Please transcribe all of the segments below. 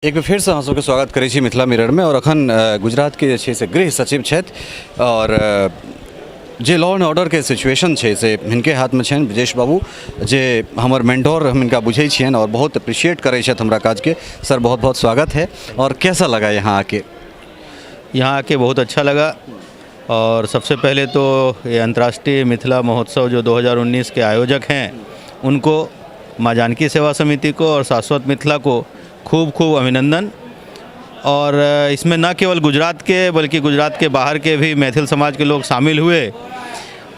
एक बेर फिर से अहाँ सबके स्वागत करै छी मिथिला मिरर में। और अखन गुजरात के जे छै से गृह सचिव छथि और जे लॉ एंड ऑर्डर के सिचुएशन छै से हिनके हाथ में छनि। ब्रजेश बाबू जे हमर मेंटोर हम इनका बुझै छियनि और बहुत अप्रिशिएट करै छथि हमरा काज के। सर बहुत बहुत स्वागत है। और कैसा लगा यहाँ आके? यहाँ आके बहुत अच्छा लगा। और सबसे पहले तो ये अंतर्राष्ट्रीय मिथिला महोत्सव जो 2019 के आयोजक हैं उनको, माँ जानकी सेवा समिति को और शाश्वत मिथिला को खूब खूब अभिनंदन। और इसमें न केवल गुजरात के बल्कि गुजरात के बाहर के भी मैथिल समाज के लोग शामिल हुए।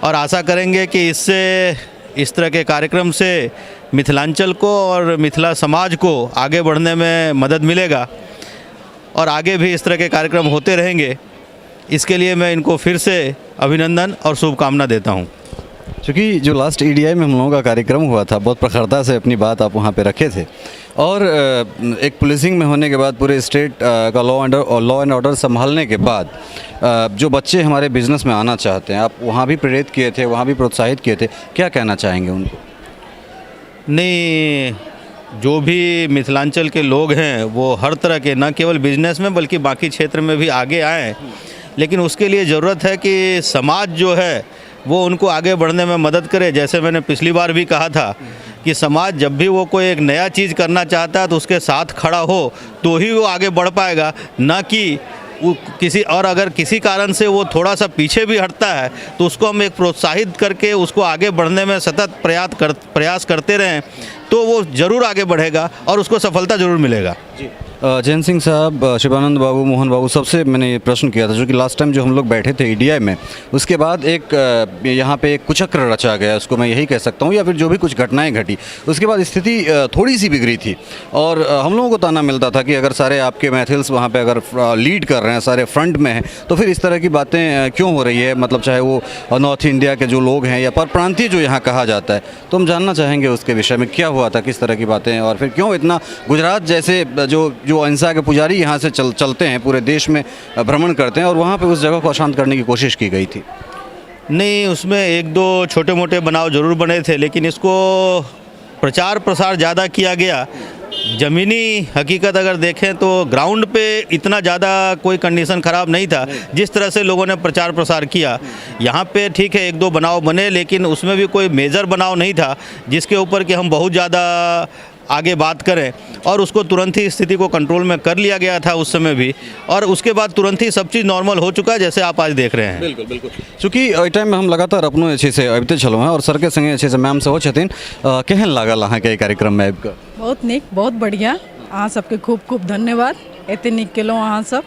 और आशा करेंगे कि इससे, इस तरह के कार्यक्रम से मिथिलांचल को और मिथिला समाज को आगे बढ़ने में मदद मिलेगा और आगे भी इस तरह के कार्यक्रम होते रहेंगे। इसके लिए मैं इनको फिर से अभिनंदन और शुभकामना देता हूँ। चूँकि जो लास्ट ईडीआई में हम लोगों का कार्यक्रम हुआ था, बहुत प्रखरता से अपनी बात आप वहाँ पे रखे थे। और एक पुलिसिंग में होने के बाद पूरे स्टेट का लॉ एंड ऑर्डर संभालने के बाद जो बच्चे हमारे बिज़नेस में आना चाहते हैं, आप वहाँ भी प्रेरित किए थे, वहाँ भी प्रोत्साहित किए थे, क्या कहना चाहेंगे उनको? नहीं, जो भी मिथिलांचल के लोग हैं वो हर तरह के, न केवल बिजनेस में बल्कि बाकी क्षेत्र में भी आगे आएँ। लेकिन उसके लिए ज़रूरत है कि समाज जो है वो उनको आगे बढ़ने में मदद करे। जैसे मैंने पिछली बार भी कहा था कि समाज जब भी वो कोई एक नया चीज़ करना चाहता है तो उसके साथ खड़ा हो तो ही वो आगे बढ़ पाएगा, ना कि वो किसी और, अगर किसी कारण से वो थोड़ा सा पीछे भी हटता है तो उसको हम एक प्रोत्साहित करके उसको आगे बढ़ने में सतत प्रयास करते रहें तो वो ज़रूर आगे बढ़ेगा और उसको सफलता ज़रूर मिलेगा। जी। जैन सिंह साहब, शिवानंद बाबू, मोहन बाबू, सबसे मैंने ये प्रश्न किया था, जो कि लास्ट टाइम जो हम लोग बैठे थे ईडीआई में, उसके बाद एक यहाँ पे एक कुचक्र रचा गया, उसको मैं यही कह सकता हूँ, या फिर जो भी कुछ घटनाएं घटी उसके बाद स्थिति थोड़ी सी बिगड़ी थी। और हम लोगों को ताना मिलता था कि अगर सारे आपके मैथिल्स वहाँ पे अगर लीड कर रहे हैं, सारे फ्रंट में हैं, तो फिर इस तरह की बातें क्यों हो रही है? मतलब चाहे वो नॉर्थ इंडिया के जो लोग हैं या परप्रांतीय जो यहाँ कहा जाता है, तो हम जानना चाहेंगे उसके विषय में क्या हुआ था, किस तरह की बातें, और फिर क्यों इतना गुजरात जैसे जो अहिंसा के पुजारी यहाँ से चलते हैं, पूरे देश में भ्रमण करते हैं, और वहाँ पे उस जगह को अशांत करने की कोशिश की गई थी? नहीं, उसमें एक दो छोटे मोटे बनाव जरूर बने थे, लेकिन इसको प्रचार प्रसार ज़्यादा किया गया। ज़मीनी हकीकत अगर देखें तो ग्राउंड पे इतना ज़्यादा कोई कंडीशन ख़राब नहीं था जिस तरह से लोगों ने प्रचार प्रसार किया। यहाँ पे ठीक है एक दो बनाव बने, लेकिन उसमें भी कोई मेजर बनाव नहीं था जिसके ऊपर कि हम बहुत ज़्यादा आगे बात करें। और उसको तुरंत ही स्थिति को कंट्रोल में कर लिया गया था उस समय भी, और उसके बाद तुरंत ही सब चीज़ नॉर्मल हो चुका है जैसे आप आज देख रहे हैं। बिल्कुल बिल्कुल। चूँकि एहि टाइम में हम लगातार अपनो अच्छे से अबिते छलहुँ हैं और सर के संगे अच्छे से मैम सेहो छथिन। केहन लागल अहाँके कार्यक्रम में आबि कऽ? बहुत नीक, बहुत बढ़िया। अहाँ सबके खूब खूब धन्यवाद, एते नीक केलहुँ अहाँ सब।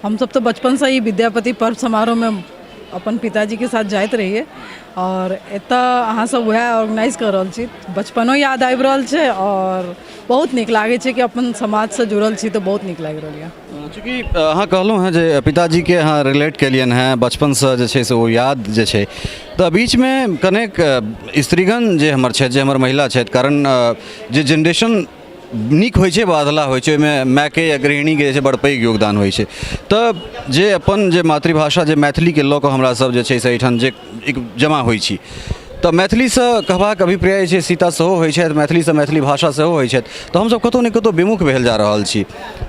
हम सब तो बचपन से ही विद्यापति पर्व समारोह में अपन पिताजी के साथ जाइत रहिए, और एतऽ अहाँ सब वएह ऑर्गेनाइज कर रहल छी, बचपनो याद आबि रहल छै और बहुत नीक लागै छै कि अपन समाज से जुड़ल छी, तो बहुत नीक लागि रहल यऽ। चूँकि अहाँ कहलहुँ हैं जे पिताजी के अहाँ रिलेट केलियन हैं बचपन से, जे छै से ओ याद जे छै, तऽ बीच में कनेक स्त्रीगण जे हमर छथि, जे हमर महिला छथि, कारण जे जेनरेशन नीक होइ छै वा अधला होइ छै, ओहिमे मायके या गृहिणीके जे छै बड़ पैघ योगदान होइ छै। तऽ जे अपन जे मातृभाषा जे मैथिलीके लऽ कऽ हमरा सब जे छै से एहिठाम जे एक जमा होइ छी, तऽ मैथिलीसँ कहबाक अभिप्राय छै सीता सेहो होइ छथि, मैथिलीसँ मैथिली भाषा सेहो होइ छथि, तऽ हमसब कतहु ने कतहु विमुख भेल जा रहल छी।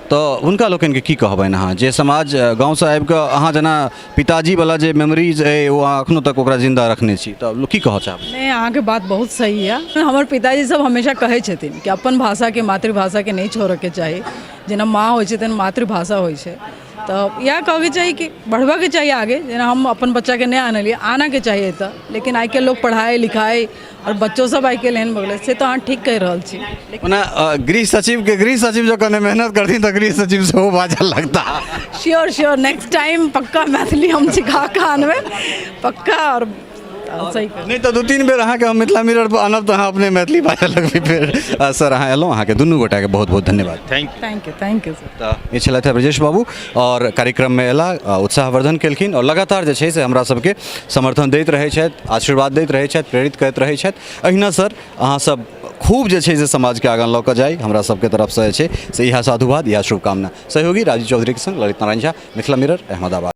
तऽ हुनका लोकनिके की कहबनि अहाँ, जे समाज गाँवसँ आबि कऽ अहाँ जेना पिताजीवला जे मेमोरीज अइ ओ अहाँ एखनो तक ओकरा जिंदा रखने छी, तऽ की कहऽ चाहब? नहीं, अहाँके बात बहुत सही है। हमर पिताजी सब हमेशा कहै छथिन कि अपन भाषा के, मातृभाषा के नहीं छोड़ऽके चाही। जेना माँ होइ छै तेना मातृभाषा होइ छै, तऽ इएह कहऽके चाही कि बढ़बाके चाही आगे। जेना हम अपन बच्चाके नहि आनलिए, आनाके चाही एतऽ, लेकिन आइ के लोग पढ़ाई लिखाई और बच्चों सब आइ के एहन भऽ गेलै, से तऽ अहाँ ठीक कहि रहल छी। ओना गृह सचिव जो कने मेहनत करथिन तऽ गृह सचिव सेहो बाजऽ लगता। श्योर नेक्स्ट टाइम पक्का मैथिली हम सिखा कऽ आनबै, पक्का। और सही नहीं तो दू तीन बेर अहाँके हम मिथिला मिरर पर आनब तऽ अहाँ अपने मैथिली बाजऽ लगबै फेर। सर अहाँ एलहुँ, अहाँके दुनू गोटाके बहुत बहुत धन्यवाद। Thank you sir. तऽ ई छलथि ब्रजेश बाबू, और कार्यक्रम में एला, उत्साहवर्धन केलखिन और लगातार जे छै से हमरा सबके समर्थन दैत रहै छथि, आशीर्वाद दैत रहै छथि, प्रेरित करैत रहै छथि। अहिना सर अहाँ सब खूब जे छै से समाज के आगाँ लऽ कऽ जाइ, हमरा सबके तरफ से जे छै से इएह साधुवाद, इएह शुभकामना। सहयोगी राजीव चौधरी के संग ललित नारायण झा, मिथिला मिरर, अहमदाबाद।